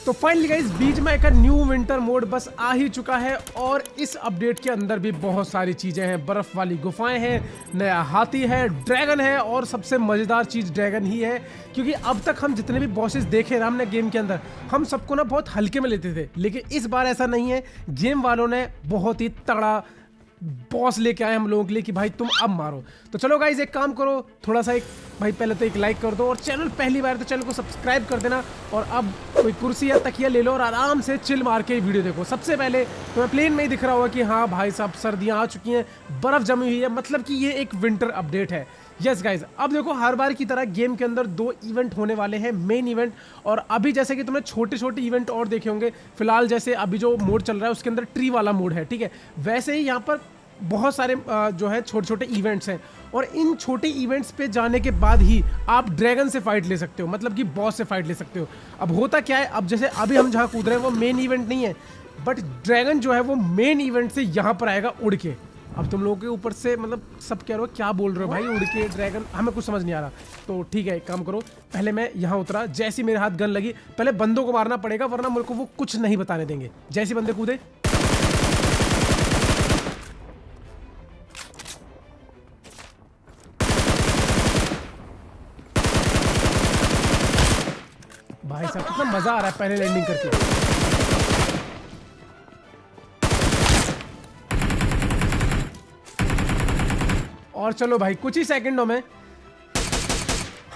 तो finally guys बीच में एक न्यू विंटर मोड बस आ ही चुका है और इस अपडेट के अंदर भी बहुत सारी चीजें हैं। बर्फ वाली गुफाएं हैं, नया हाथी है, ड्रैगन है और सबसे मजेदार चीज ड्रैगन ही है, क्योंकि अब तक हम जितने भी बॉसेस देखे ना हमने गेम के अंदर, हम सबको ना बहुत हल्के में लेते थे, लेकिन इस बार ऐसा नहीं है। गेम वालों ने बहुत ही तगड़ा बॉस लेके आए हम लोगों के लिए कि भाई तुम अब मारो। तो चलो गाइज एक काम करो, थोड़ा सा भाई पहले तो एक लाइक कर दो और चैनल पहली बार तो चैनल को सब्सक्राइब कर देना और अब कोई कुर्सी या तकिया ले लो और आराम से चिल मार के वीडियो देखो। सबसे पहले तुम्हें प्लेन में ही दिख रहा होगा कि हाँ भाई साहब सर्दियाँ आ चुकी हैं, बर्फ जमी हुई है, मतलब कि ये एक विंटर अपडेट है। यस गाइज, अब देखो हर बार की तरह गेम के अंदर 2 इवेंट होने वाले हैं, मेन इवेंट और अभी जैसे कि तुमने छोटे छोटे इवेंट और देखे होंगे। फिलहाल जैसे अभी जो मोड चल रहा है उसके अंदर ट्री वाला मोड है, ठीक है। वैसे ही यहाँ पर बहुत सारे जो है छोटे छोटे इवेंट्स हैं और इन छोटे इवेंट्स पे जाने के बाद ही आप ड्रैगन से फाइट ले सकते हो, मतलब कि बॉस से फाइट ले सकते हो। अब होता क्या है, अब जैसे अभी हम जहाँ कूद रहे हैं वो मेन इवेंट नहीं है, बट ड्रैगन जो है वो मेन इवेंट से यहाँ पर आएगा उड़ के। अब तुम लोगों के ऊपर से मतलब सब कह रहे हो क्या बोल रहे हो भाई, उड़ के ड्रैगन, हमें कुछ समझ नहीं आ रहा। तो ठीक है एक काम करो, पहले मैं यहाँ उतरा, जैसी मेरे हाथ गन लगी पहले बंदों को मारना पड़ेगा वरना मेरे को वो कुछ नहीं बताने देंगे। जैसे बंदे कूदे भाई साहब कितना मजा आ रहा है पहले लैंडिंग करके। और चलो भाई कुछ ही सेकंडों में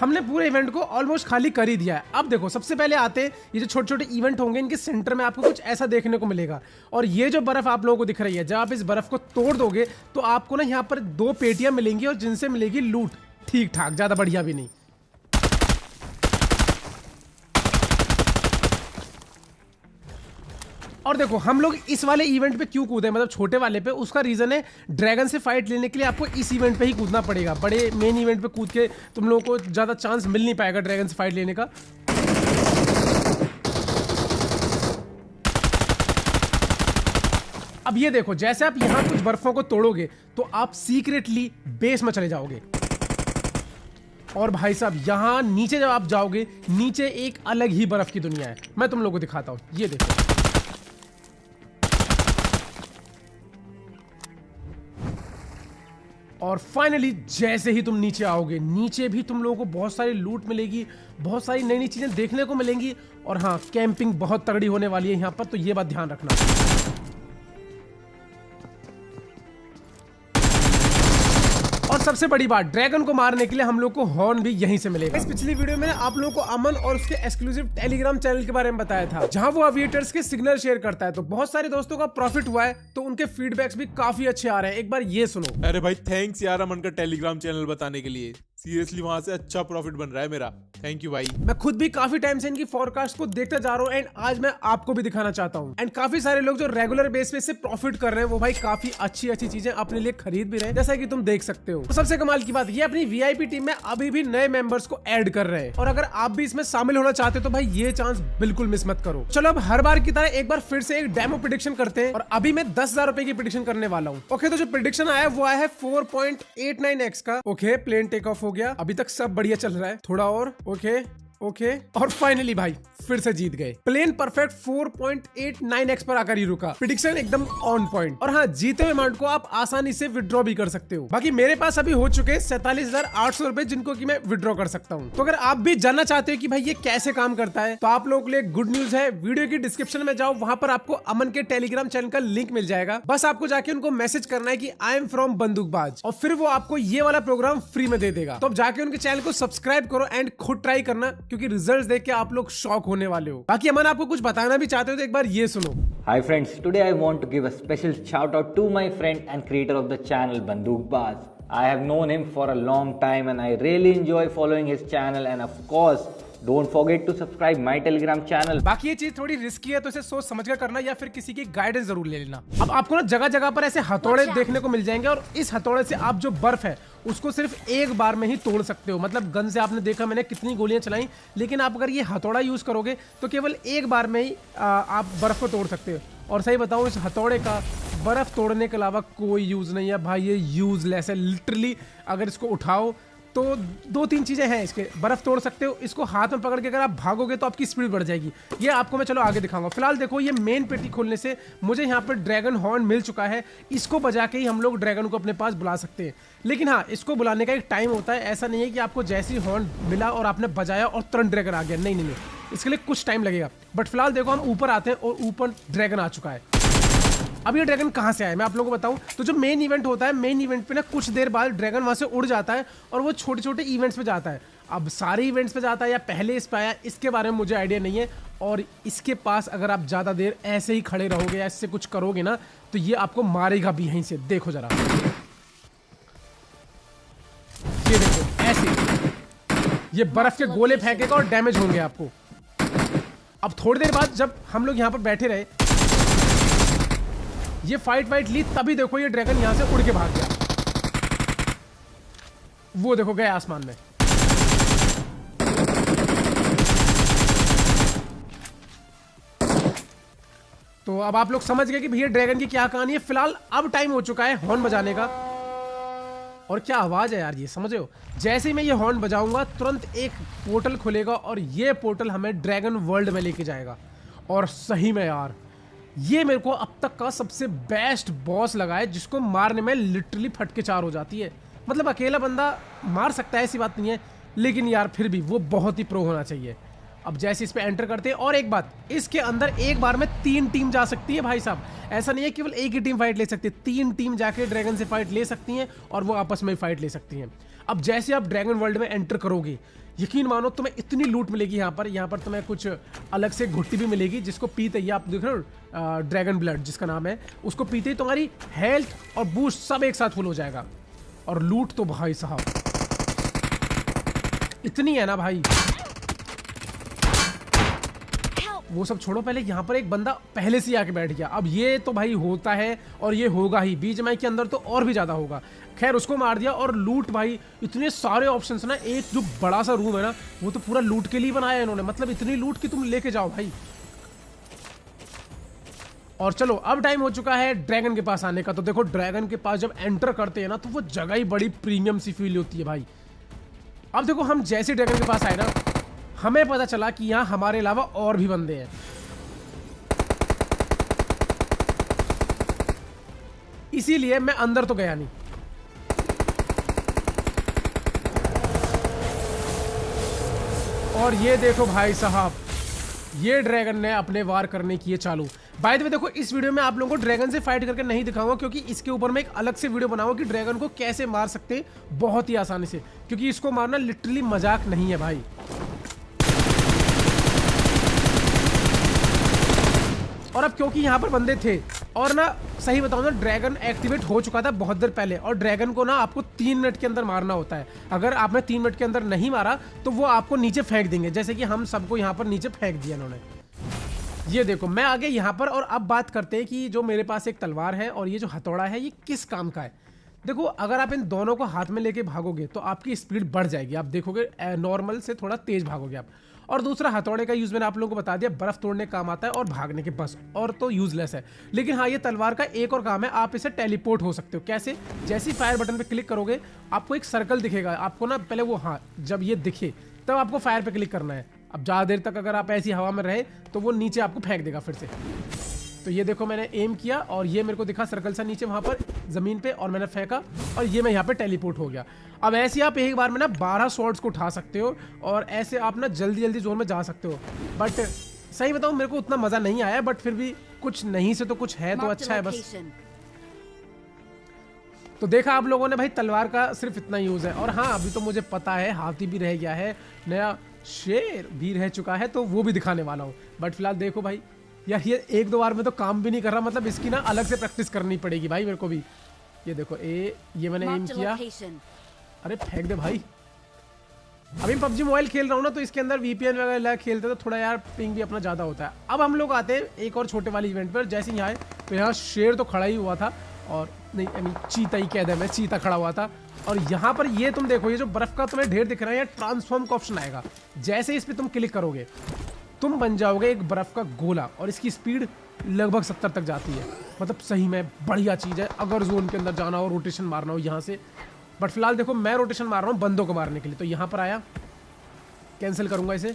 हमने पूरे इवेंट को ऑलमोस्ट खाली कर ही दिया है। अब देखो सबसे पहले आते ये जो छोटे छोटे इवेंट होंगे, इनके सेंटर में आपको कुछ ऐसा देखने को मिलेगा और ये जो बर्फ आप लोगों को दिख रही है, जब आप इस बर्फ को तोड़ दोगे तो आपको ना यहाँ पर 2 पेटियां मिलेंगी और जिनसे मिलेगी लूट, ठीक ठाक, ज्यादा बढ़िया भी नहीं। और देखो हम लोग इस वाले इवेंट पे क्यों कूदे, मतलब छोटे वाले पे, उसका रीजन है ड्रैगन से फाइट लेने के लिए आपको इस इवेंट पे ही कूदना पड़ेगा। बड़े मेन इवेंट पे कूद के तुम लोगों को ज्यादा चांस मिल नहीं पाएगा ड्रैगन से फाइट लेने का। अब ये देखो जैसे आप यहां कुछ बर्फों को तोड़ोगे तो आप सीक्रेटली बेस में चले जाओगे और भाई साहब यहां नीचे जब आप जाओगे, नीचे एक अलग ही बर्फ की दुनिया है। मैं तुम लोगों को दिखाता हूं, ये देखो। और फाइनली जैसे ही तुम नीचे आओगे, नीचे भी तुम लोगों को बहुत सारी लूट मिलेगी, बहुत सारी नई नई चीजें देखने को मिलेंगी और हाँ कैंपिंग बहुत तगड़ी होने वाली है यहाँ पर, तो ये बात ध्यान रखना। और सबसे बड़ी बात, ड्रैगन को मारने के लिए हम लोग को हॉर्न भी यहीं से मिलेगा। इस पिछली वीडियो में आप लोगों को अमन और उसके एक्सक्लूसिव टेलीग्राम चैनल के बारे में बताया था, जहां वो अविएटर्स के सिग्नल शेयर करता है। तो बहुत सारे दोस्तों का प्रॉफिट हुआ है, तो उनके फीडबैक्स भी काफी अच्छे आ रहे हैं। एक बार ये सुनो। अरे भाई थैंक्स यार अमन का टेलीग्राम चैनल बताने के लिए, सीरियसली वहां से अच्छा प्रॉफिट बन रहा है मेरा, थैंक यू भाई। मैं खुद भी काफी टाइम से इनकी फोरकास्ट को देखता जा रहा हूँ एंड आज मैं आपको भी दिखाना चाहता हूँ। एंड काफी सारे लोग जो रेगुलर बेस पे से प्रॉफिट कर रहे हैं वो भाई काफी अच्छी अच्छी चीजें अपने लिए खरीद भी रहे हैं, जैसा कि तुम देख सकते हो। तो सबसे कमाल की बात, ये अपनी वीआईपी टीम में अभी भी नए मेंबर्स को ऐड कर रहे हैं और अगर आप भी इसमें शामिल होना चाहते हो तो भाई ये चांस बिल्कुल मिस मत करो। चलो अब हर बार की तरह एक बार फिर से एक डेमो प्रेडिक्शन करते हैं और अभी मैं 10,000 रुपए की प्रेडिक्शन करने वाला हूँ। ओके, तो जो प्रेडिक्शन आया वो आया है 4.89x का। ओके, प्लेन टेक ऑफ हो गया, अभी तक सब बढ़िया चल रहा है, थोड़ा और। ओके और फाइनली भाई फिर से जीत गए। प्लेन परफेक्ट 4.89x पर आकर ही रुका, प्रेडिक्शन एकदम ऑन पॉइंट। और हाँ, जीते हुए अमाउंट को आप आसानी से विड्रॉ भी कर सकते हो। बाकी मेरे पास अभी हो चुके 47,800 रुपए, जिनको कि मैं विड्रॉ कर सकता हूँ। तो अगर आप भी जानना चाहते हो कि भाई ये कैसे काम करता है, तो आप लोगों के लिए गुड न्यूज है। वीडियो की डिस्क्रिप्शन में जाओ, वहां पर आपको अमन के टेलीग्राम चैनल का लिंक मिल जाएगा। बस आपको जाके उनको मैसेज करना है कि आई एम फ्रॉम बंदूकबाज और फिर वो आपको ये वाला प्रोग्राम फ्री में दे देगा। तो अब जाके उनके चैनल को सब्सक्राइब करो एंड खुद ट्राई करना, क्योंकि रिजल्ट देख के आप लोग शॉक होने वाले हो। बाकी अमन आपको कुछ बताना भी चाहते हो तो एक बार ये सुनो। Hi friends, today I want to give a special shout out to my friend and creator of the channel Bandookbaz. I have known him for a long time and I really enjoy following his channel and of course Don't forget to subscribe my Telegram channel. बाकी ये चीज थोड़ी risky है तो इसे सोच समझ कर करना या फिर किसी की गाइडेंस जरूर ले लेना। अब आपको ना जगह जगह पर ऐसे हथौड़े देखने को मिल जाएंगे और इस हथौड़े से आप जो बर्फ है उसको सिर्फ एक बार में ही तोड़ सकते हो। मतलब गन से आपने देखा मैंने कितनी गोलियां चलाई, लेकिन आप अगर ये हथौड़ा यूज करोगे तो केवल एक बार में ही आप बर्फ को तोड़ सकते हो। और सही बताऊं, इस हथौड़े का बर्फ तोड़ने के अलावा कोई यूज नहीं है भाई, ये यूजलेस है लिटरली। अगर इसको उठाओ तो 2-3 चीज़ें हैं इसके। बर्फ़ तोड़ सकते हो, इसको हाथ में पकड़ के अगर आप भागोगे तो आपकी स्पीड बढ़ जाएगी। ये आपको मैं चलो आगे दिखाऊंगा। फिलहाल देखो ये मेन पेटी खोलने से मुझे यहाँ पर ड्रैगन हॉर्न मिल चुका है। इसको बजा के ही हम लोग ड्रैगन को अपने पास बुला सकते हैं। लेकिन हाँ, इसको बुलाने का एक टाइम होता है। ऐसा नहीं है कि आपको जैसे ही हॉर्न मिला और आपने बजाया और तुरंत ड्रैगन आ गया। नहीं नहीं नहीं, इसके लिए कुछ टाइम लगेगा। बट फिलहाल देखो हम ऊपर आते हैं और ऊपर ड्रैगन आ चुका है। अब ये ड्रैगन कहाँ से आया मैं आप लोगों को बताऊं। तो जो मेन इवेंट होता है, मेन इवेंट पे ना कुछ देर बाद ड्रैगन वहां से उड़ जाता है और वो छोटे छोटे इवेंट्स पे जाता है। अब सारे इवेंट्स पे जाता है या पहले इस पे आया, इसके बारे में मुझे आइडिया नहीं है। और इसके पास अगर आप ज़्यादा देर ऐसे ही खड़े रहोगे या इससे कुछ करोगे ना तो ये आपको मारेगा भी यहीं से। देखो जरा, ये देखो ऐसे ये बर्फ के गोले फेंकेगा और डैमेज होंगे आपको। अब थोड़ी देर बाद जब हम लोग यहाँ पर बैठे रहे, ये फाइट ली, तभी देखो ये ड्रैगन यहां से उड़ के भाग गया। वो देखो गए आसमान में। तो अब आप लोग समझ गए कि भैया ड्रैगन की क्या कहानी है। फिलहाल अब टाइम हो चुका है हॉर्न बजाने का। और क्या आवाज है यार, ये समझ रहे हो। जैसे ही मैं ये हॉर्न बजाऊंगा तुरंत एक पोर्टल खुलेगा और ये पोर्टल हमें ड्रैगन वर्ल्ड में लेके जाएगा। और सही में यार, ये मेरे को अब तक का सबसे बेस्ट बॉस लगा है, जिसको मारने में लिटरली फटके चार हो जाती है। मतलब अकेला बंदा मार सकता है, ऐसी बात नहीं है, लेकिन यार फिर भी वो बहुत ही प्रो होना चाहिए। अब जैसे इस पे एंटर करते हैं, और एक बात, इसके अंदर एक बार में 3 टीम जा सकती है भाई साहब। ऐसा नहीं है केवल एक ही टीम फाइट ले सकती है, 3 टीम जाके ड्रैगन से फाइट ले सकती हैं और वो आपस में फाइट ले सकती हैं। अब जैसे आप ड्रैगन वर्ल्ड में एंटर करोगे, यकीन मानो तुम्हें इतनी लूट मिलेगी यहाँ पर तुम्हें कुछ अलग से घुट्टी भी मिलेगी, जिसको पीते ही आप देख रहे हो ड्रैगन ब्लड जिसका नाम है, उसको पीते ही तुम्हारी हेल्थ और बूस्ट सब एक साथ फुल हो जाएगा। और लूट तो भाई साहब इतनी है ना भाई, वो सब छोड़ो। पहले यहाँ पर एक बंदा पहले से आके बैठ गया। अब ये तो भाई होता है और ये होगा ही, बीजीएमआई के अंदर तो और भी ज्यादा होगा। खैर उसको मार दिया। और लूट भाई, इतने सारे ऑप्शंस ना, एक जो बड़ा सा रूम है ना वो तो पूरा लूट के लिए बनाया है इन्होंने। मतलब इतनी लूट कि तुम लेके जाओ भाई। और चलो अब टाइम हो चुका है ड्रैगन के पास आने का। तो देखो ड्रैगन के पास जब एंटर करते हैं ना तो वो जगह ही बड़ी प्रीमियम सी फील होती है भाई। अब देखो हम जैसे ड्रैगन के पास आए ना, हमें पता चला कि यहां हमारे अलावा और भी बंदे हैं। इसीलिए मैं अंदर तो गया नहीं। और ये देखो भाई साहब, ये ड्रैगन ने अपने वार करने किए चालू। बाय द वे देखो, इस वीडियो में आप लोगों को ड्रैगन से फाइट करके नहीं दिखाऊंगा, क्योंकि इसके ऊपर मैं एक अलग से वीडियो बनाऊंगा कि ड्रैगन को कैसे मार सकते हैं बहुत ही आसानी से, क्योंकि इसको मारना लिटरली मजाक नहीं है भाई। और अब क्योंकि यहाँ पर बंदे थे, और ना सही बताऊं ना, ड्रैगन एक्टिवेट हो चुका था बहुत देर पहले, और ड्रैगन को ना आपको 3 मिनट के अंदर मारना होता है। अगर आपने 3 मिनट के अंदर नहीं मारा तो वो आपको नीचे फेंक देंगे, जैसे कि हम सबको यहाँ पर नीचे फेंक दिया इन्होंने। ये देखो मैं आ गया यहाँ पर। और अब बात करते हैं कि जो मेरे पास एक तलवार है और ये जो हथौड़ा है, ये किस काम का है। देखो अगर आप इन दोनों को हाथ में लेके भागोगे तो आपकी स्पीड बढ़ जाएगी। आप देखोगे नॉर्मल से थोड़ा तेज भागोगे आप। और दूसरा, हथौड़े का यूज मैंने आप लोगों को बता दिया, बर्फ तोड़ने काम आता है और भागने के, बस। और तो यूजलेस है। लेकिन हाँ, ये तलवार का एक और काम है, आप इसे टेलीपोर्ट हो सकते हो। कैसे? जैसे ही फायर बटन पे क्लिक करोगे आपको एक सर्कल दिखेगा। आपको ना पहले वो, हाँ, जब ये दिखे तब आपको फायर पे क्लिक करना है। अब ज़्यादा देर तक अगर आप ऐसी हवा में रहे तो वो नीचे आपको फेंक देगा फिर से। तो ये देखो मैंने एम किया और ये मेरे को दिखा सर्कल सा नीचे वहां पर जमीन पे, और मैंने फेंका और ये मैं यहाँ पे टेलीपोर्ट हो गया। अब ऐसे आप एक बार में ना 12 शॉट्स को उठा सकते हो और ऐसे आप ना जल्दी जल्दी जोन में जा सकते हो। बट सही बताऊं, मेरे को उतना मजा नहीं आया, बट फिर भी कुछ नहीं से तो कुछ है तो अच्छा है बस। तो देखा आप लोगों ने भाई, तलवार का सिर्फ इतना यूज है। और हाँ, अभी तो मुझे पता है हाथी भी रह गया है, नया शेर भी रह चुका है, तो वो भी दिखाने वाला हूँ। बट फिलहाल देखो भाई यार, ये 1-2 बार में तो काम भी नहीं कर रहा। मतलब इसकी ना अलग से प्रैक्टिस करनी पड़ेगी भाई मेरे को भी। ये देखो ये मैंने एम किया। अरे फेंक दे भाई। अभी पबजी मोबाइल खेल रहा हूँ ना, तो इसके अंदर वीपीएन वगैरह खेलते तो थोड़ा यार पिंग भी अपना ज़्यादा होता है। अब हम लोग आते हैं एक और छोटे वाले इवेंट पर। जैसे यहाँ आए तो यहाँ शेर तो खड़ा ही हुआ था, और नहीं आई मीन चीता ही कह दे, मैं चीता खड़ा हुआ था। और यहाँ पर ये तुम देखो, ये जो बर्फ का तुम्हें ढेर दिख रहा है, यहाँ ट्रांसफॉर्म का ऑप्शन आएगा। जैसे इस पर तुम क्लिक करोगे तुम बन जाओगे एक बर्फ का गोला, और इसकी स्पीड लगभग 70 तक जाती है। मतलब सही में बढ़िया चीज़ है। अगर जोन के अंदर जाना हो, रोटेशन मारना हो यहाँ से, बट फिलहाल देखो मैं रोटेशन मार रहा हूँ बंदों को मारने के लिए, तो यहाँ पर आया, कैंसिल करूंगा इसे।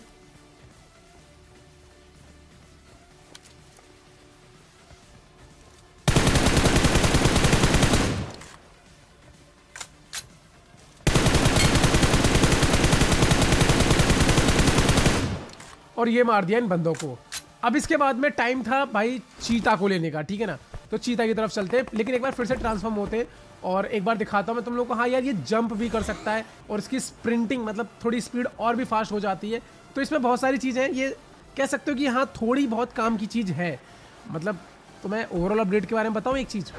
और ये मार दिया इन बंदों को। अब इसके बाद में टाइम था भाई चीता को लेने का, ठीक है ना, तो चीता की तरफ चलते, लेकिन एक बार फिर से ट्रांसफॉर्म होते और एक बार दिखाता हूँ मैं तुम लोग को। हाँ यार, ये जंप भी कर सकता है और इसकी स्प्रिंटिंग मतलब थोड़ी स्पीड और भी फास्ट हो जाती है, तो इसमें बहुत सारी चीज़ें हैं। ये कह सकते हो कि हाँ थोड़ी बहुत काम की चीज़ है। मतलब तो मैं ओवरऑल अपडेट के बारे में बताऊँ, एक चीज़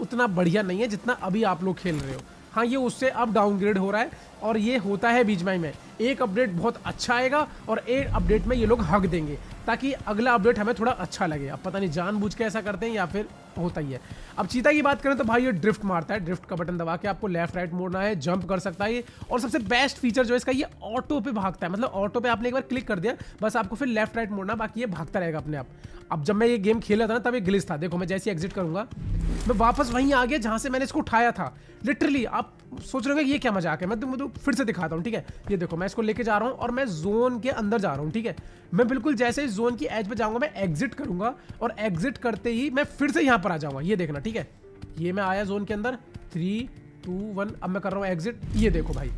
उतना बढ़िया नहीं है जितना अभी आप लोग खेल रहे हो। हाँ ये उससे अब डाउनग्रेड हो रहा है और ये होता है बीजीएमआई में। एक अपडेट बहुत अच्छा आएगा और एक अपडेट में ये लोग हक देंगे ताकि अगला अपडेट हमें थोड़ा अच्छा लगे। अब पता नहीं जानबूझ के ऐसा करते हैं या फिर होता ही है। अब चीता की बात करें तो भाई ये ड्रिफ्ट मारता है, ड्रिफ्ट का बटन दबा के आपको लेफ्ट राइट मोड़ना है, जंप कर सकता है ये। और सबसे बेस्ट फीचर जो है इसका, ये ऑटो पे भागता है। मतलब ऑटो पे आपने एक बार क्लिक कर दिया, बस आपको फिर लेफ्ट राइट मोड़ना, बाकी ये भागता रहेगा अपने आप। अब जब मैं ये गेम खेला था ना तब ये ग्लिच था, देखो मैं जैसे एग्जिट करूंगा मैं वापस वहीं आ गया जहां से मैंने इसको उठाया था। लिटरली आप सोच रहे हो ये क्या मजाक है, मैं तुमको फिर से दिखाता हूँ, ठीक है। ये देखो मैं इसको लेके जा रहा हूँ और मैं जोन के अंदर जा रहा हूँ, ठीक है। मैं बिल्कुल जैसे इस जोन की एज पे जाऊंगा मैं एग्जिट करूंगा और एग्जिट करते ही मैं फिर से यहाँ पर आ जाऊंगा, ये देखना, ठीक है। ये मैं आया जोन के अंदर, 3 2 1, अब मैं कर रहा हूँ एग्जिट। ये देखो भाई,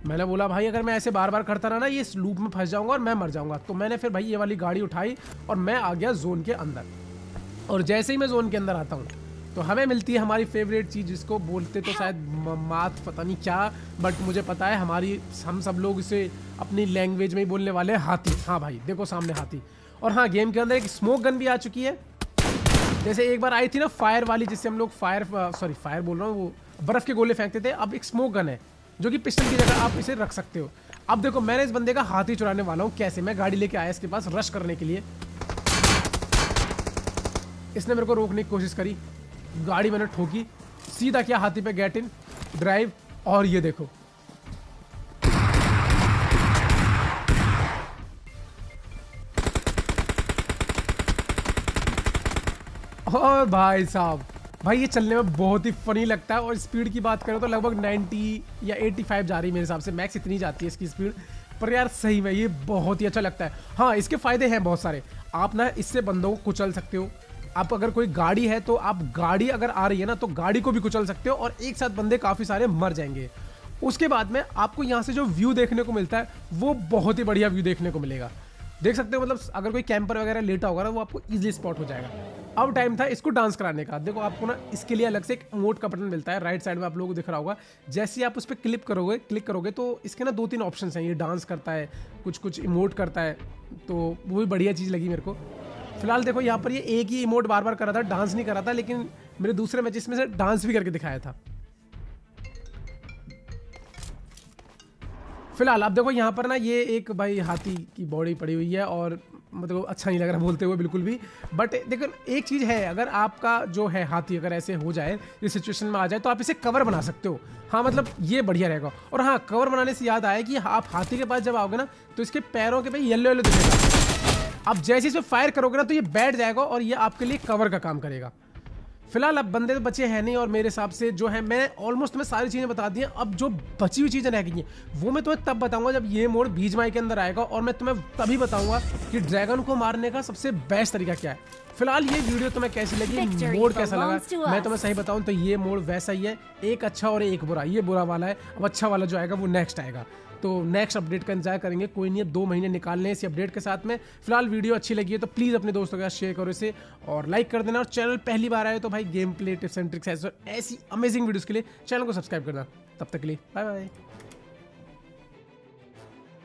मैंने बोला भाई अगर मैं ऐसे बार बार करता रहा ना ये इस लूप में फंस जाऊंगा और मैं मर जाऊंगा। तो मैंने फिर भाई ये वाली गाड़ी उठाई और मैं आ गया जोन के अंदर। और जैसे ही मैं जोन के अंदर आता हूँ तो हमें मिलती है हमारी फेवरेट चीज़, जिसको बोलते तो शायद मात पता नहीं क्या, बट मुझे पता है हम सब लोग इसे अपनी लैंग्वेज में ही बोलने वाले हैं, हाथी। हाँ भाई देखो सामने हाथी। और हाँ गेम के अंदर एक स्मोक गन भी आ चुकी है, जैसे एक बार आई थी ना फायर वाली, जिससे हम लोग फायर बोल रहा हूँ, वो बर्फ के गोले फेंकते थे। अब एक स्मोक गन है जो कि पिस्टल की जगह आप इसे रख सकते हो। अब देखो मैंने इस बंदे का हाथी चुराने वाला हूँ। कैसे? मैं गाड़ी लेके आया इसके पास रश करने के लिए, इसने मेरे को रोकने की कोशिश करी, गाड़ी मैंने ठोकी, सीधा किया हाथी पे गेट इन ड्राइव, और ये देखो और भाई साहब भाई ये चलने में बहुत ही फनी लगता है। और स्पीड की बात करें तो लगभग 90 या 85 जा रही है मेरे हिसाब से, मैक्स इतनी जाती है इसकी स्पीड। पर यार सही में ये बहुत ही अच्छा लगता है। हाँ इसके फायदे हैं बहुत सारे, आप ना इससे बंदों को कुचल सकते हो। आप अगर कोई गाड़ी है तो आप गाड़ी अगर आ रही है ना तो गाड़ी को भी कुचल सकते हो और एक साथ बंदे काफ़ी सारे मर जाएंगे। उसके बाद में आपको यहाँ से जो व्यू देखने को मिलता है वो बहुत ही बढ़िया व्यू देखने को मिलेगा, देख सकते हो। मतलब अगर कोई कैंपर वगैरह लेटा होगा ना वो आपको इजीली स्पॉट हो जाएगा। अब टाइम था इसको डांस कराने का। देखो आपको ना इसके लिए अलग से एक इमोट का बटन मिलता है, राइट साइड में आप लोगों को दिख रहा होगा। जैसे ही आप उस पर क्लिक करोगे तो इसके ना 2-3 ऑप्शंस हैं। ये डांस करता है, कुछ इमोट करता है, तो वो भी बढ़िया चीज़ लगी मेरे को। फिलहाल देखो यहाँ पर ये एक ही इमोट बार बार कर रहा था, डांस नहीं कर रहा था, लेकिन मेरे दूसरे मैचेस में से डांस भी करके दिखाया था। फिलहाल आप देखो यहाँ पर ना ये एक भाई हाथी की बॉडी पड़ी हुई है और मतलब अच्छा नहीं लग रहा बोलते हुए बिल्कुल भी। बट देखो एक चीज़ है, अगर आपका जो है हाथी अगर ऐसे हो जाए, इस सिचुएशन में आ जाए, तो आप इसे कवर बना सकते हो। हाँ मतलब ये बढ़िया रहेगा। और हाँ कवर बनाने से याद आया कि आप हाथी के पास जब आओगे ना तो इसके पैरों के पे येलो येलो दिखेगा। आप जैसे इसे फायर करोगे ना तो ये बैठ जाएगा और ये आपके लिए कवर का काम करेगा। फिलहाल अब बंदे तो बचे हैं नहीं और मेरे हिसाब से जो है मैं ऑलमोस्ट तुम्हें सारी चीज़ें बता दी हैं। अब जो बची हुई चीज़ें रह गई हैं वो मैं तुम्हें तब बताऊंगा जब ये मोड बीजीएमआई के अंदर आएगा, और मैं तुम्हें तभी बताऊंगा कि ड्रैगन को मारने का सबसे बेस्ट तरीका क्या है। फिलहाल ये वीडियो तुम्हें कैसी लगी, मोड कैसा लगा, मैं तुम्हें सही बताऊं तो ये मोड वैसा ही है, एक अच्छा और एक बुरा। ये बुरा वाला है, अब अच्छा वाला जो आएगा वो नेक्स्ट आएगा। तो नेक्स्ट अपडेट का इंतजार करेंगे, कोई नहीं है 2 महीने निकालने हैं इसी अपडेट के साथ में। फिलहाल वीडियो अच्छी लगी है तो प्लीज़ अपने दोस्तों के साथ शेयर करो इसे और लाइक कर देना। और चैनल पहली बार आए तो भाई game play tips and tricks ऐसी अमेजिंग वीडियोस के लिए चैनल को सब्सक्राइब करना। तब तक के लिए बाय बाय।